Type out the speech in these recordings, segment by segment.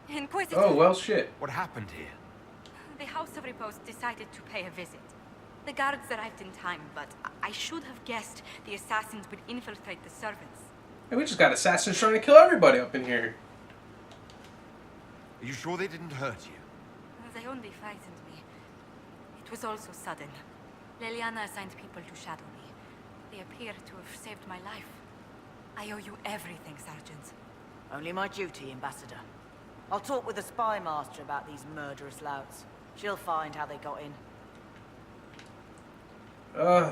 Inquisitor. Oh, well, shit. What happened here? The House of Repose decided to pay a visit. The guards arrived in time, but I should have guessed the assassins would infiltrate the servants. Hey, we just got assassins trying to kill everybody up in here. Are you sure they didn't hurt you? They only frightened me. It was all so sudden. Leliana assigned people to shadow me. They appear to have saved my life. I owe you everything, Sergeant. Only my duty, Ambassador. I'll talk with the spy master about these murderous louts. She'll find how they got in.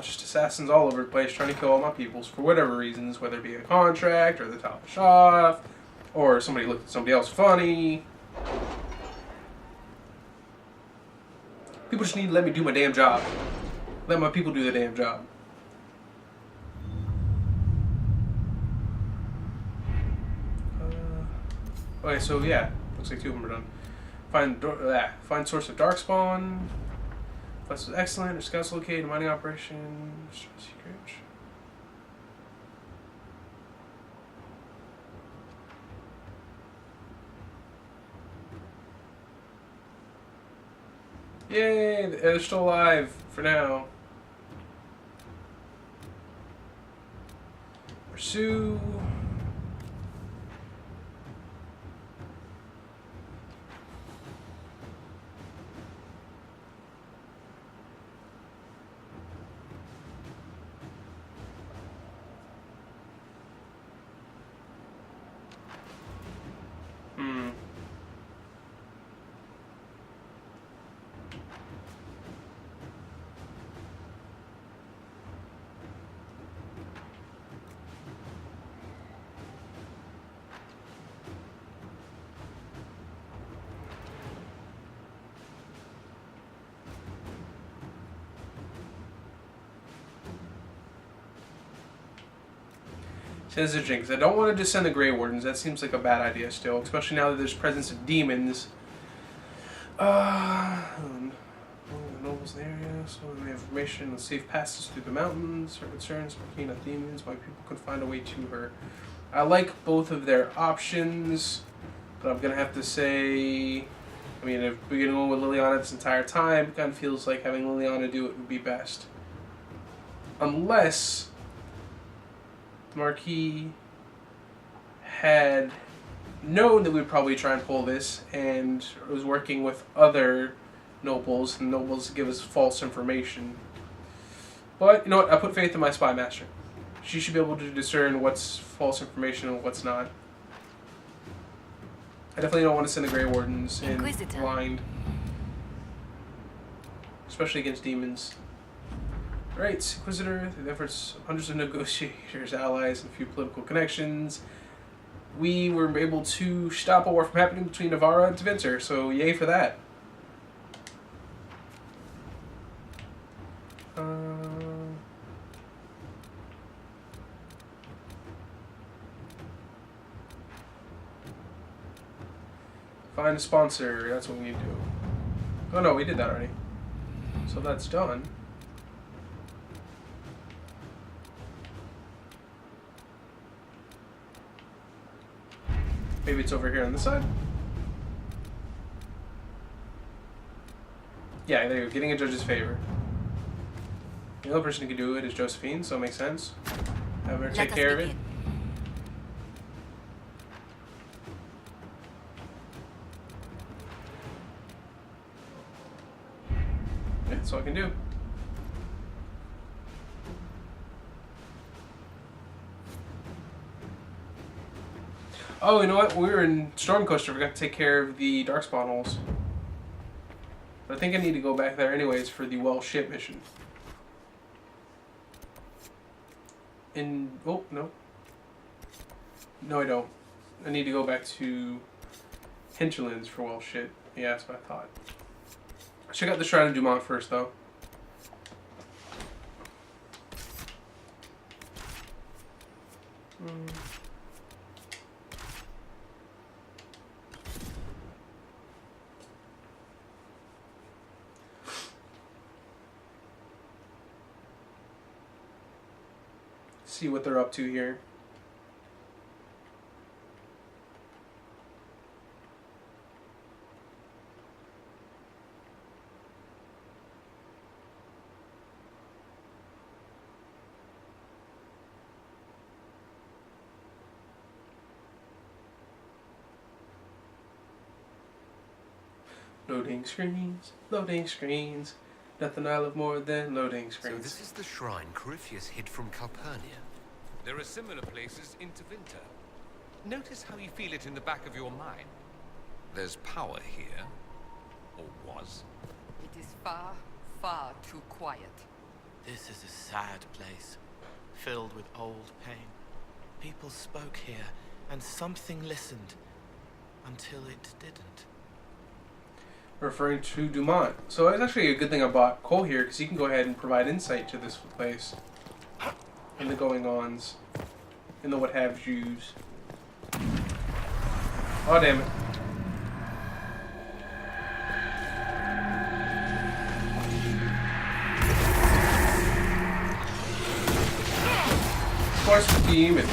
Just assassins all over the place trying to kill all my peoples for whatever reasons, whether it be a contract, or the top of off, or somebody looked at somebody else funny. People just need to let me do my damn job. Let my people do their damn job. Okay, so yeah, looks like 2 of them are done. Find source of darkspawn. Quest was excellent. Scouts located. Mining operation. Secret. Yay! They're still alive for now. Pursue. Says the Jinx. I don't want to descend the Grey Wardens. That seems like a bad idea still, especially now that there's presence of demons. The nobles in the area, so we have information on safe passes through the mountains. Her concerns, looking at demons, why people could find a way to her. I like both of their options, but I'm gonna have to say, I mean, if we're going with Liliana this entire time, it kind of feels like having Liliana do it would be best. Unless Marquis had known that we'd probably try and pull this and was working with other nobles, and nobles give us false information. But, you know what, I put faith in my spy master. She should be able to discern what's false information and what's not. I definitely don't want to send the Grey Wardens in blind. Especially against demons. Right, Inquisitor, the efforts of hundreds of negotiators, allies, and a few political connections. We were able to stop a war from happening between Navarra and Tevinter, so yay for that. Find a sponsor, that's what we need to do. Oh no, we did that already. So that's done. Maybe it's over here on this side? Yeah, there you go. Getting a judge's favor. The only person who can do it is Josephine, so it makes sense. Have her take care of it. Yeah, that's all I can do. Oh, you know what? We were in Stormcoaster. We forgot to take care of the Darkspawn holes. But I think I need to go back there anyways for the Well Ship mission. Oh, no. No, I don't. I need to go back to Hinterlands for Well Ship. Yeah, that's what I thought. Check out the Shrine of Dumont first, though. See what they're up to here. Loading screens, loading screens. Nothing I love more than loading So screens. this is the shrine Corypheus hid from Calpurnia. There are similar places in Tevinter. Notice how you feel it in the back of your mind. There's power here. Or was. It is far, far too quiet. This is a sad place, filled with old pain. People spoke here, and something listened, until it didn't. Referring to Dumont. So it's actually a good thing I bought Cole here, because he can go ahead and provide insight to this place. In the going-ons. In the what-have-yous. Oh, damn it. Of course, the demons.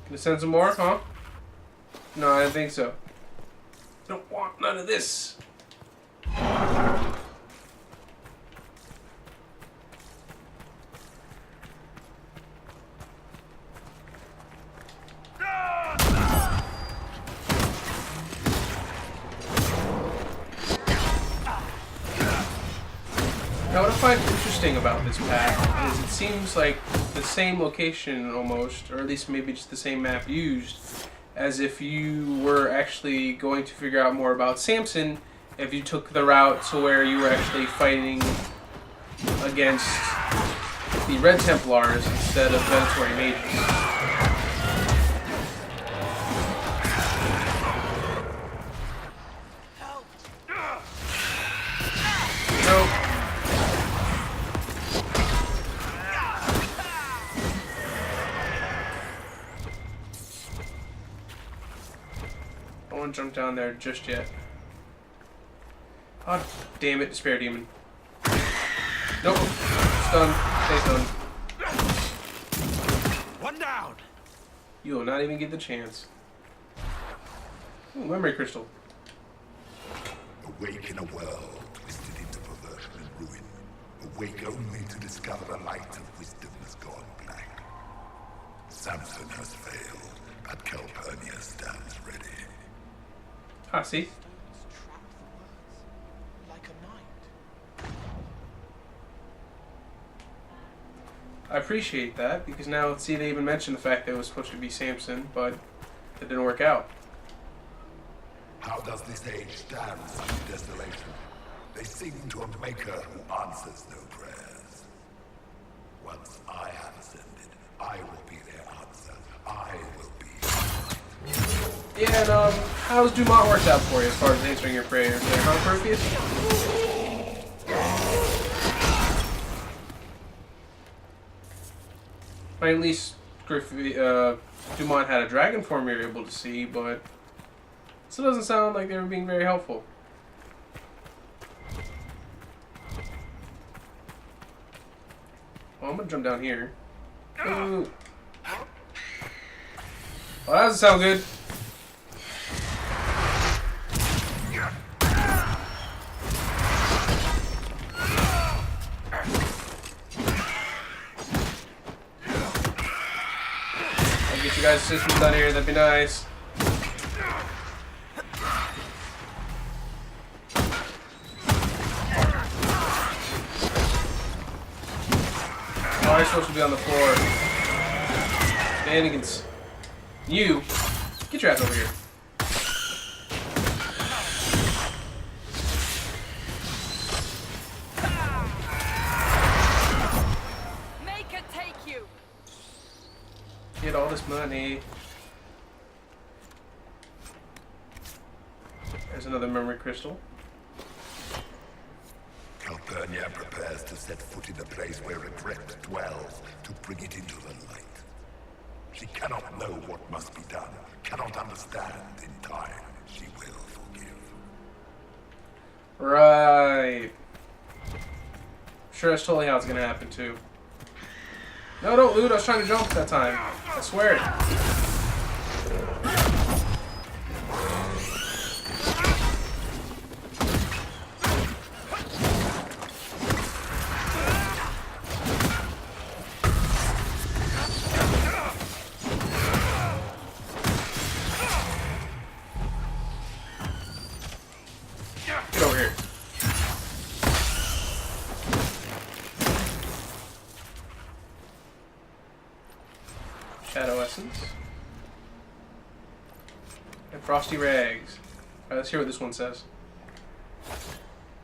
Gonna send some more, huh? No, I don't think so. Don't want none of this. Now, what I find interesting about this path is it seems like the same location almost, or at least maybe just the same map used, as if you were actually going to figure out more about Samson if you took the route to where you were actually fighting against the Red Templars instead of Venatory Mages. I won't jump down there just yet. Oh, damn it, Despair Demon. Nope. Stunned. Stay stunned. One down! You will not even get the chance. Ooh, memory crystal. Awake in a world twisted into perversion and ruin. Awake only to discover the light of wisdom has gone black. Samson has failed, but Calpurnia stands ready. Ah, see? Stones trap the words, like a mind. I appreciate that, because now, see, they even mentioned the fact that it was supposed to be Samson, but it didn't work out. How does this age stand such desolation? They seem to a maker who answers no prayers. Once I have ascended, I will be their answer. I will be. Yeah, and how's Dumont worked out for you as far as answering your prayers there, huh, Corypheus? At least Dumont had a dragon form you were able to see, but it still doesn't sound like they were being very helpful. Well, I'm gonna jump down here. Ooh. Well, that doesn't sound good. I'll get you guys assistance down here, that'd be nice. Oh, you're supposed to be on the floor. Shenanigans. You, get your ass over here. Make it take you. Get all this money. There's another memory crystal. Calpurnia prepares to set foot in the place where regret dwells, to bring it into the light. She cannot know what must be done, cannot understand. In time, she will forgive. Right. Sure, that's totally how it's gonna happen too. No, don't loot. I was trying to jump that time. I swear. Get over here. Shadow Essence. And Frosty Rags. Alright, let's hear what this one says.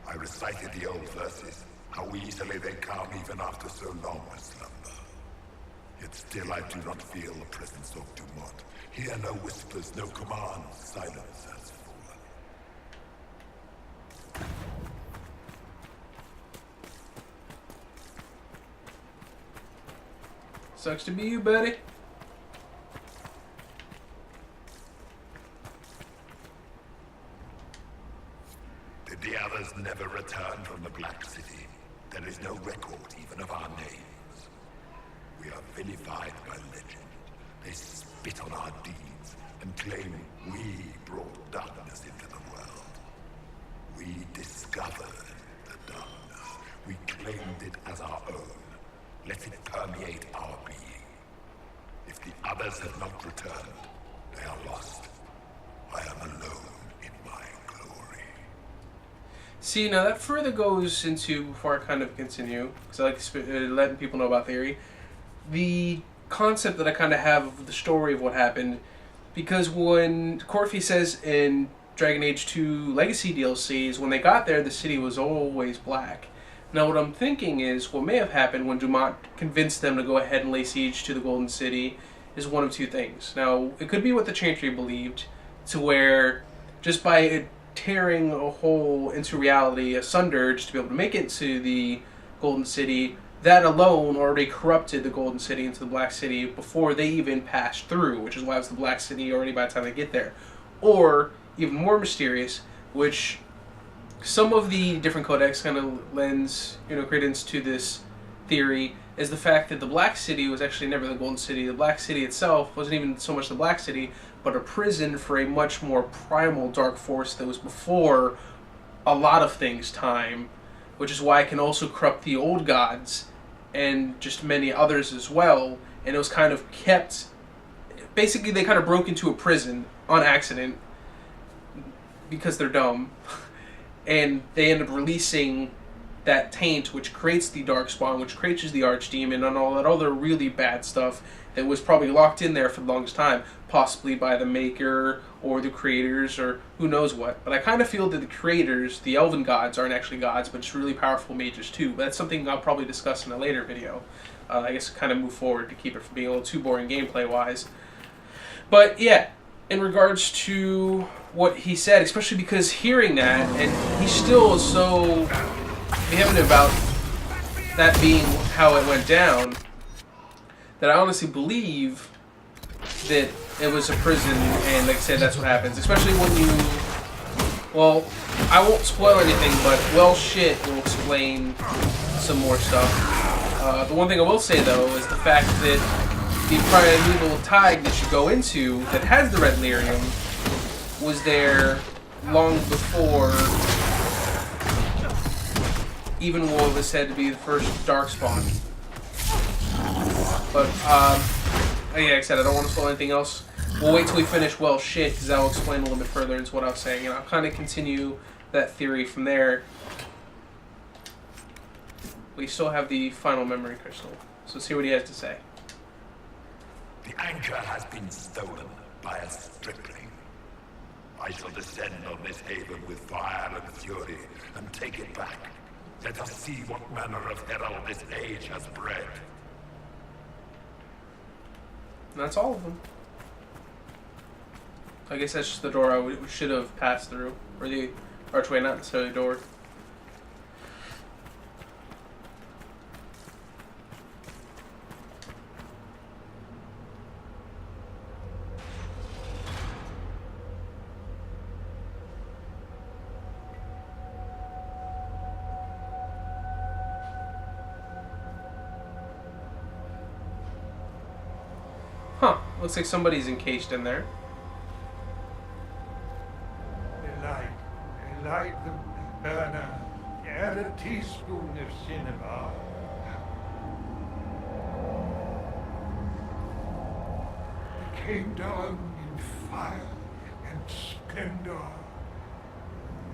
I recited the old verses, how easily they come even after so long a slumber. Yet still I do not feel the presence of Dumont. Hear no whispers, no commands, silence has fallen. Sucks to be you, buddy. Did the others never return from the Black City? There is no record even of our names. We are vilified by legend. They spit on our deeds and claim we brought darkness into the world. We discovered the darkness. We claimed it as our own. Let it permeate our being. If the others have not returned, they are lost. I am alone in my glory. See, now that further goes into, before I kind of continue, because I like letting people know about theory, the concept that I kind of have of the story of what happened, because when Corfy says in Dragon Age 2 Legacy DLCs, when they got there, the city was always black. Now what I'm thinking is, what may have happened when Dumont convinced them to go ahead and lay siege to the Golden City is one of two things. Now, it could be what the Chantry believed, to where just by tearing a hole into reality asunder just to be able to make it to the Golden City, that alone already corrupted the Golden City into the Black City before they even passed through, which is why it's the Black City already by the time they get there. Or, even more mysterious, which some of the different codex kind of lends, credence to this theory, is the fact that the Black City was actually never the Golden City. The Black City itself wasn't even so much the Black City, but a prison for a much more primal dark force that was before a lot of things' time, which is why it can also corrupt the old gods and just many others as well. And it was kind of kept, basically they kind of broke into a prison on accident because they're dumb. And they end up releasing that taint, which creates the Darkspawn, which creates the Archdemon, and all that other really bad stuff that was probably locked in there for the longest time, possibly by the Maker or the creators or who knows what. But I kind of feel that the creators, the Elven gods, aren't actually gods, but just really powerful mages too. But that's something I'll probably discuss in a later video. I guess kind of move forward to keep it from being a little too boring gameplay-wise. But yeah, in regards to what he said, especially because hearing that, and he still is so vehement about that being how it went down, that I honestly believe that it was a prison, and like I said, that's what happens. Especially when you, well, I won't spoil anything, but well shit will explain some more stuff. The one thing I will say though is the fact that the primeval tide that you go into that has the red lyrium was there long before even what was said to be the first Darkspawn. But, yeah, like I said, I don't want to spoil anything else. We'll wait till we finish well shit, because that will explain a little bit further into what I was saying, and I'll kind of continue that theory from there. We still have the final memory crystal, so let's see what he has to say. The anchor has been stolen by a stripling. I shall descend on this haven with fire and fury and take it back. Let us see what manner of herald this age has bred. And that's all of them. I guess that's just the door I should have passed through. Or the archway, not necessarily the door. Looks like somebody's encased in there. Light the burner. Add a teaspoon of cinnabar. It came down in fire and splendor.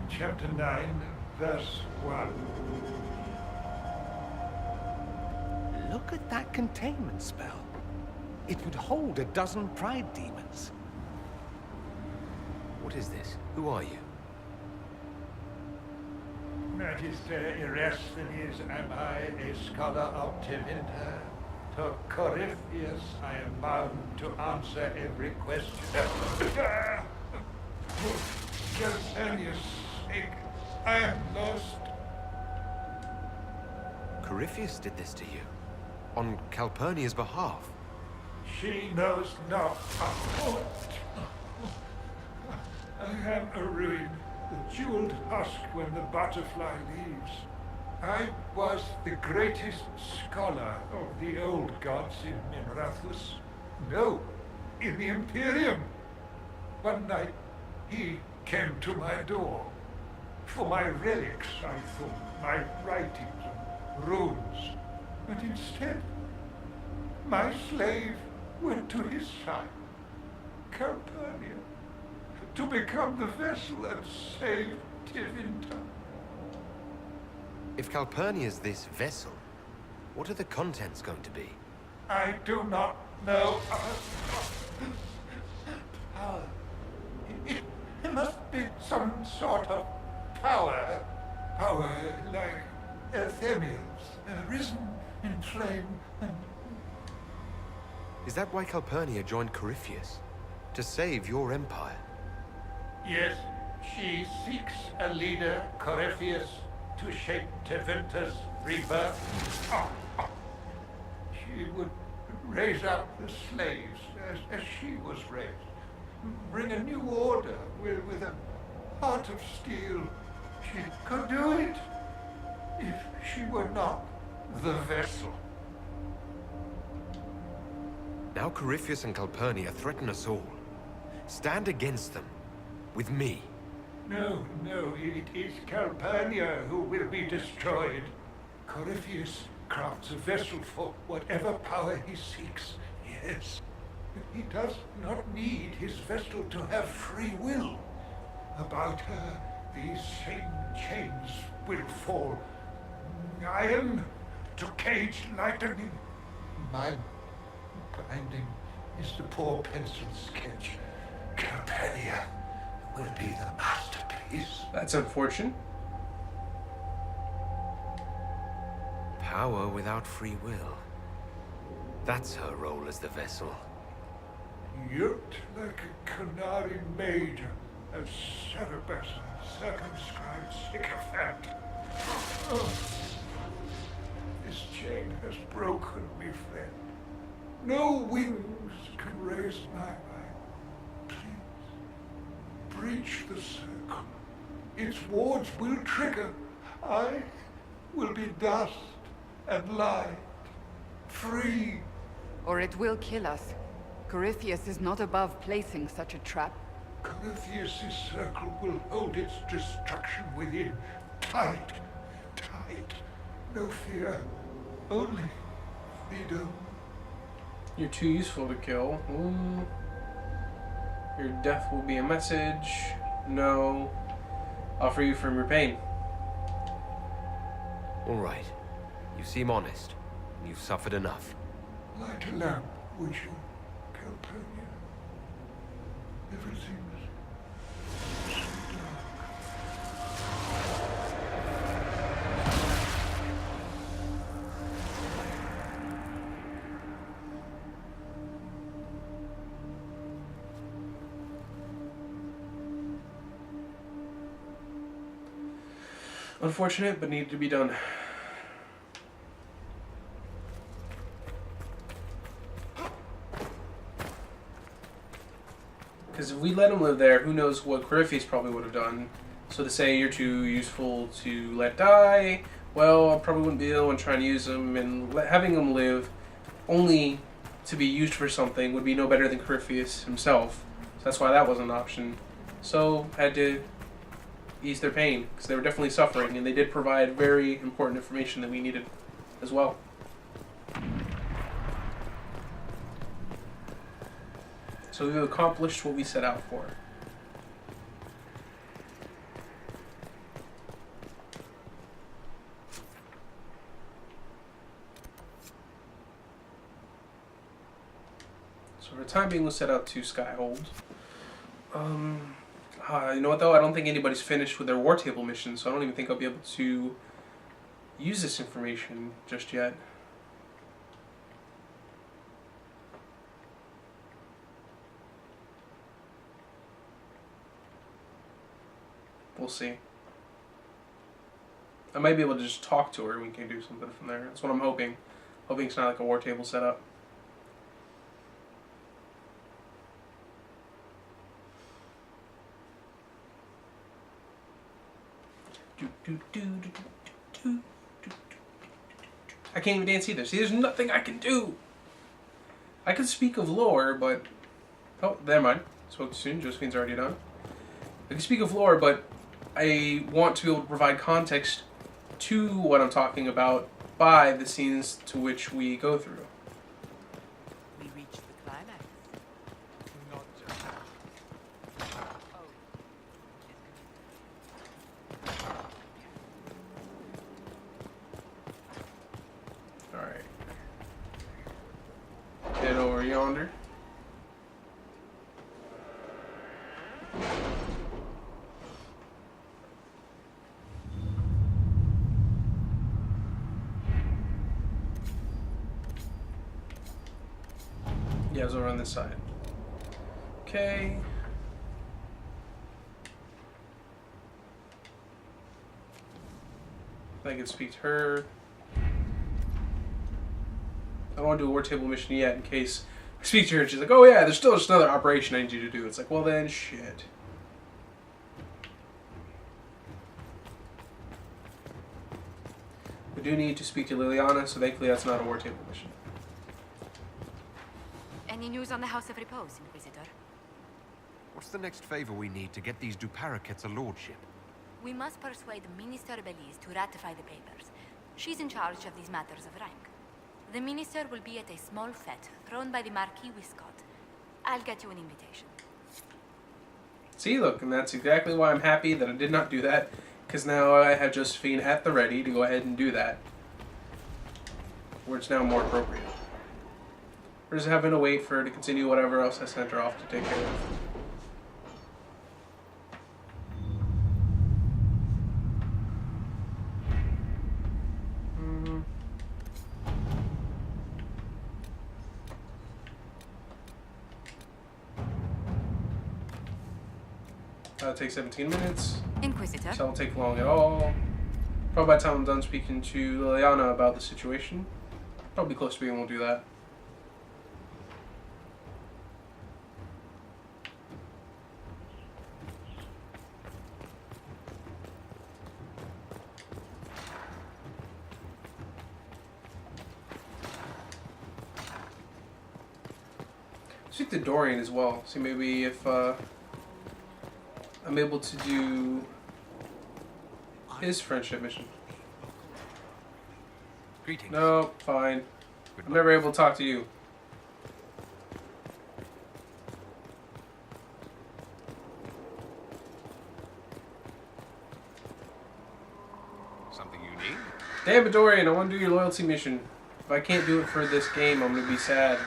Chapter 9, verse 1. Look at that containment spell. It would hold a dozen pride demons. What is this? Who are you? Magister Erasthenes, am I a scholar of Tevinter? To Corypheus I am bound to answer every question. For Calpurnia's sake, I am lost. Corypheus did this to you. On Calpurnia's behalf. She knows not. I am a ruin, the jeweled husk when the butterfly leaves. I was the greatest scholar of the old gods in Minrathus. No, in the Imperium. One night, he came to my door. For my relics, I thought, my writings and runes. But instead, my slave went to his side, Calpurnia, to become the vessel and save Tevinter. If Calpurnia's this vessel, what are the contents going to be? I do not know. Power. It must be some sort of power. Power like Athenians, risen in flame and... Is that why Calpurnia joined Corypheus? To save your empire? Yes, she seeks a leader, Corypheus, to shape Tevinter's rebirth. She would raise up the slaves as she was raised. Bring a new order with a heart of steel. She could do it if she were not the vessel. Now Corypheus and Calpurnia threaten us all. Stand against them. With me. No, it is Calpurnia who will be destroyed. Corypheus crafts a vessel for whatever power he seeks, yes. But he does not need his vessel to have free will. About her, these same chains will fall. Iron to cage lightning. My binding is the poor pencil sketch. Calpurnia will be the masterpiece. That's unfortunate. Power without free will. That's her role as the vessel. Yoked like a canary mage, a Cerberus, circumscribed sycophant. Oh, this chain has broken me, friend. No wings can raise my mind. Please, breach the circle. Its wards will trigger. I will be dust and light, free. Or it will kill us. Corypheus is not above placing such a trap. Corypheus' circle will hold its destruction within. Tight. No fear. Only freedom. You're too useful to kill. Ooh. Your death will be a message. No. I'll free you from your pain. All right. You seem honest. You've suffered enough. Light a lamp, would you, Calpurnia? Everything's so dark. Unfortunate, but needed to be done. Because if we let him live there, who knows what Corypheus probably would have done. So to say you're too useful to let die, well, I probably wouldn't be the one trying to use him, and having him live only to be used for something would be no better than Corypheus himself. So that's why that wasn't an option. So had to ease their pain, because they were definitely suffering, and they did provide very important information that we needed as well. So we've accomplished what we set out for. So for the time being, we'll set out to Skyhold. You know what though? I don't think anybody's finished with their war table mission, so I don't even think I'll be able to use this information just yet. We'll see. I might be able to just talk to her and we can do something from there. That's what I'm hoping. Hoping it's not like a war table setup. I can't even dance either. See, there's nothing I can do. I can speak of lore, but... Oh, never mind. Spoke too soon. Josephine's already done. I can speak of lore, but I want to be able to provide context to what I'm talking about by the scenes to which we go through. We reached the climax. Not just that. Alright. Head over yonder. Yeah, it was over on this side. Okay. I can speak to her. I don't want to do a war table mission yet in case I speak to her and she's like, oh yeah, there's still just another operation I need you to do. It's like, well then, shit. We do need to speak to Liliana, so thankfully that's not a war table mission. Any news on the House of Repose, Inquisitor? What's the next favor we need to get these Duparakets a lordship? We must persuade Minister Belize to ratify the papers. She's in charge of these matters of rank. The minister will be at a small fete thrown by the Marquis Wiscott. I'll get you an invitation. See, look, and that's exactly why I'm happy that I did not do that, because now I have Josephine at the ready to go ahead and do that, where it's now more appropriate. We're just having to wait for her to continue whatever else I sent her off to take care of. That'll take 17 minutes. Inquisitor? So it won't take long at all. Probably by the time I'm done speaking to Liliana about the situation. Probably close to being able to do that. Speak to Dorian as well. See maybe if I'm able to do his friendship mission. Greetings. No, fine. I'm never able to talk to you. Something you need? Damn it, Dorian, I want to do your loyalty mission. If I can't do it for this game, I'm going to be sad.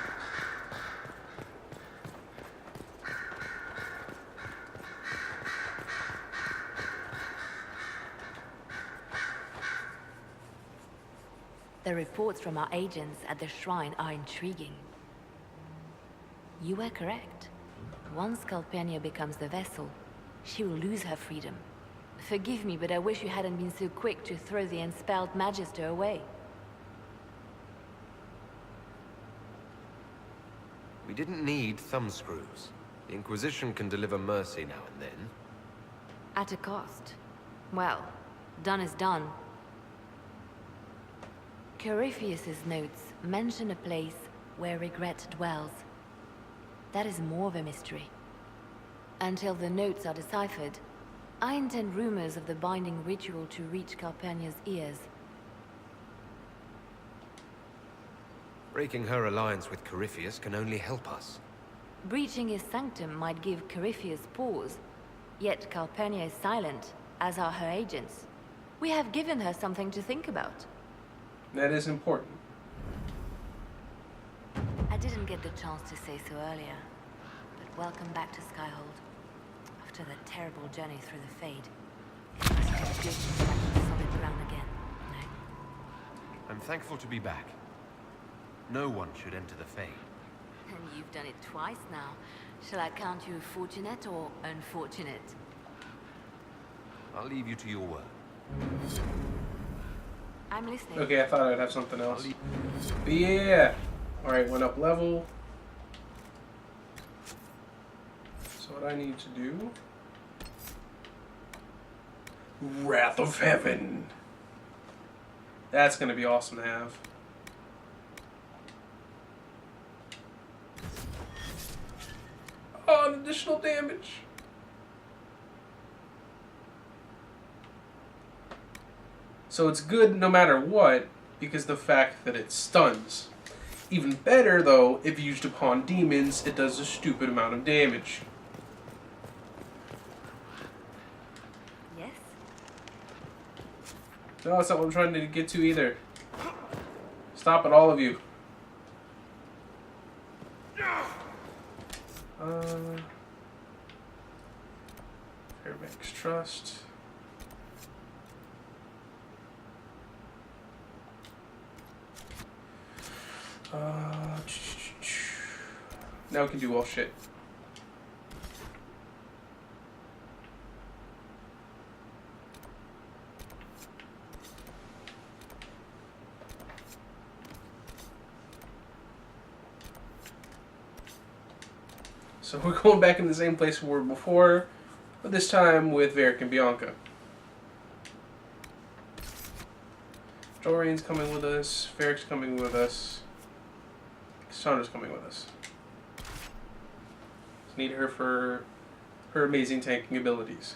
The reports from our agents at the shrine are intriguing. You were correct. Once Calpurnia becomes the vessel, she will lose her freedom. Forgive me, but I wish you hadn't been so quick to throw the unspelled Magister away. We didn't need thumbscrews. The Inquisition can deliver mercy now and then. At a cost. Well, done is done. Corypheus's notes mention a place where regret dwells. That is more of a mystery. Until the notes are deciphered, I intend rumors of the binding ritual to reach Calpurnia's ears. Breaking her alliance with Corypheus can only help us. Breaching his sanctum might give Corypheus pause, yet Calpurnia is silent, as are her agents. We have given her something to think about. That is important. I didn't get the chance to say so earlier, but welcome back to Skyhold. After the terrible journey through the Fade, it must feel good to be back on solid ground again, no? I'm thankful to be back. No one should enter the Fade. And you've done it twice now. Shall I count you fortunate or unfortunate? I'll leave you to your work. I'm listening. Okay, I thought I'd have something else. But yeah. Alright, went up level. So what I need to do... Wrath of Heaven. That's going to be awesome to have. Oh, an additional damage. So it's good no matter what, because the fact that it stuns. Even better, though, if used upon demons, it does a stupid amount of damage. Yes? No, that's not what I'm trying to get to either. Stop it, all of you. Fairbanks Trust. Now we can do all shit. So we're going back in the same place we were before, but this time with Varric and Bianca. Dorian's coming with us, Varric's coming with us, Cassandra's coming with us. Just need her for her amazing tanking abilities.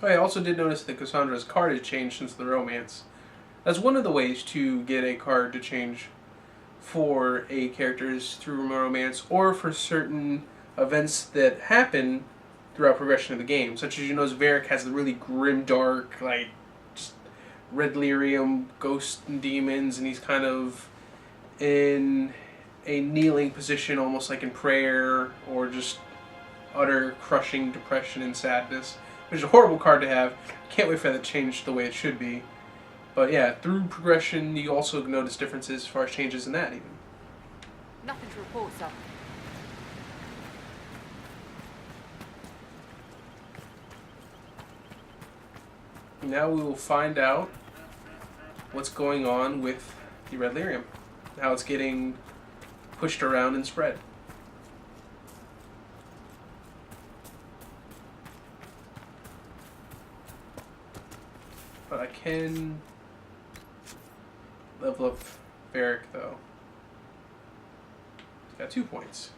I also did notice that Cassandra's card has changed since the romance. That's one of the ways to get a card to change for a character's through romance, or for certain events that happen throughout progression of the game. Such as, you know, Varric has the really grim, dark, like, just red lyrium, ghosts and demons, and he's kind of in a kneeling position, almost like in prayer, or just utter crushing depression and sadness. Which is a horrible card to have. Can't wait for that to change the way it should be. But yeah, through progression, you also notice differences as far as changes in that, even. Nothing to report, sir. Now we will find out what's going on with the red lyrium. How it's getting pushed around and spread. But I can level up Varric, though. He's got 2 points.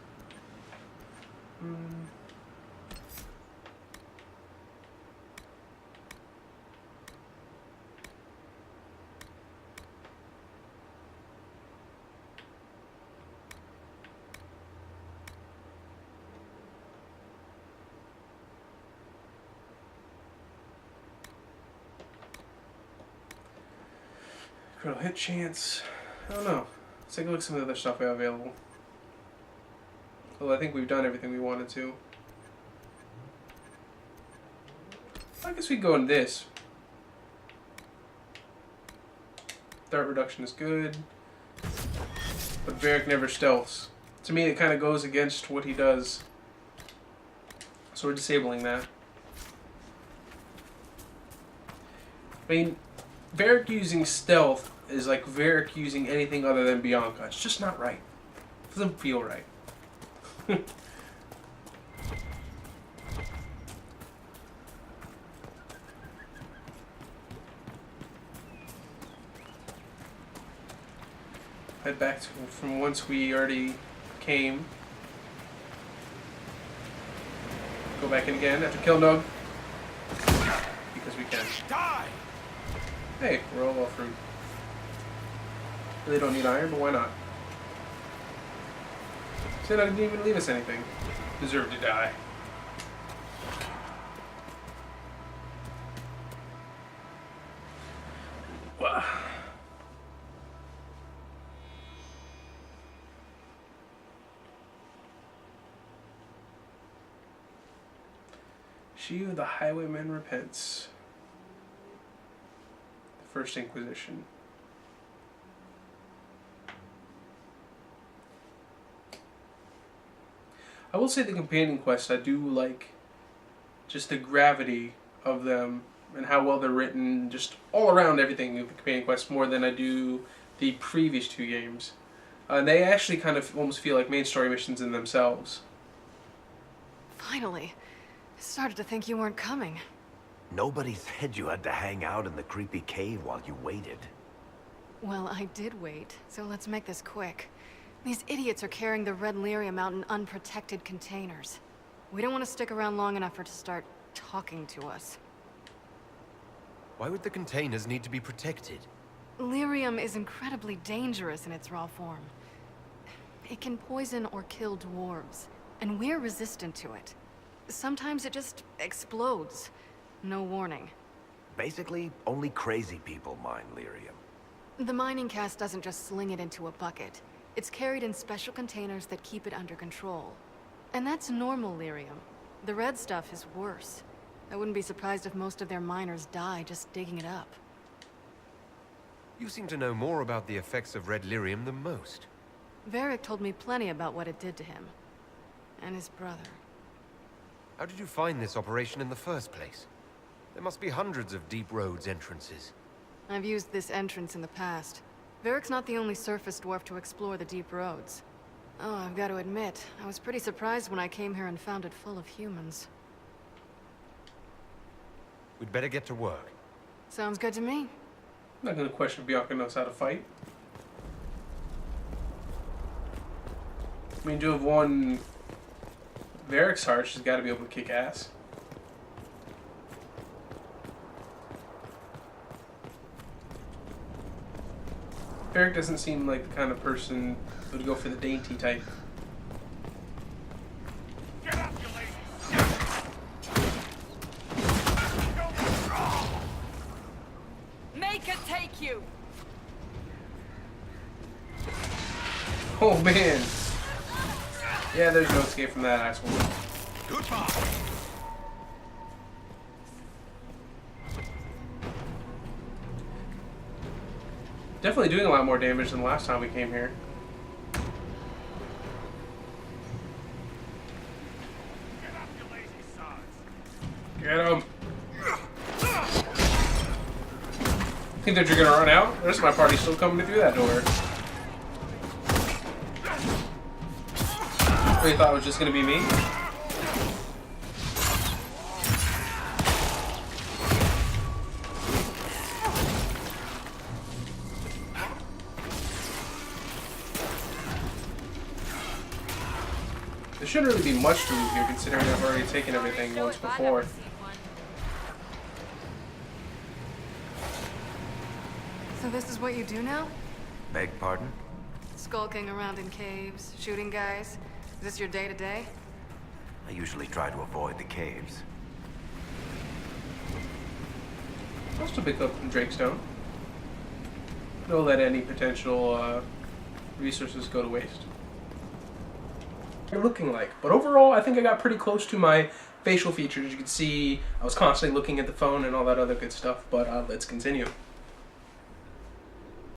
Critical hit chance. I don't know. Let's take a look at some of the other stuff we have available. Well, I think we've done everything we wanted to. I guess we go in this. Dart reduction is good. But Varric never stealths. To me, it kind of goes against what he does. So we're disabling that. I mean, Varric using stealth is like Varric using anything other than Bianca. It's just not right. It doesn't feel right. Head back to from whence we already came. Go back in again after kill Nug. Because we can. Die! Hey, we're all off room. Really don't need iron, but why not? Said I didn't even leave us anything. Deserve to die. Wow. She who the highwayman repents. The First Inquisition. I will say the companion quests, I do like just the gravity of them and how well they're written, just all around everything of the companion quests more than I do the previous two games. And they actually kind of almost feel like main story missions in themselves. Finally. I started to think you weren't coming. Nobody said you had to hang out in the creepy cave while you waited. Well, I did wait, so let's make this quick. These idiots are carrying the red lyrium out in unprotected containers. We don't want to stick around long enough for it to start talking to us. Why would the containers need to be protected? Lyrium is incredibly dangerous in its raw form. It can poison or kill dwarves, and we're resistant to it. Sometimes it just explodes. No warning. Basically, only crazy people mine lyrium. The mining cast doesn't just sling it into a bucket. It's carried in special containers that keep it under control. And that's normal lyrium. The red stuff is worse. I wouldn't be surprised if most of their miners die just digging it up. You seem to know more about the effects of red lyrium than most. Varric told me plenty about what it did to him. And his brother. How did you find this operation in the first place? There must be hundreds of Deep Roads entrances. I've used this entrance in the past. Varric's not the only surface dwarf to explore the Deep Roads. Oh, I've got to admit, I was pretty surprised when I came here and found it full of humans. We'd better get to work. Sounds good to me. I'm not going to question if Bianca knows how to fight. I mean, to have won Varric's heart, she's got to be able to kick ass. Varric doesn't seem like the kind of person who would go for the dainty type. Get up, you lady! Make it take you! Oh man! Yeah, there's no escape from that asshole. Goodbye! Definitely doing a lot more damage than the last time we came here. Get up, you lazy sods! Get him! Think that you're gonna run out? The rest of my party's still coming through that door. Really thought it was just gonna be me? There shouldn't really be much to loot here, considering I've already taken everything once before. So this is what you do now? Beg pardon? Skulking around in caves, shooting guys? Is this your day-to-day? I usually try to avoid the caves. I'll still pick up some Drakestone. Don't let any potential resources go to waste. They're looking like, but overall I think I got pretty close to my facial features. You can see I was constantly looking at the phone and all that other good stuff, but let's continue.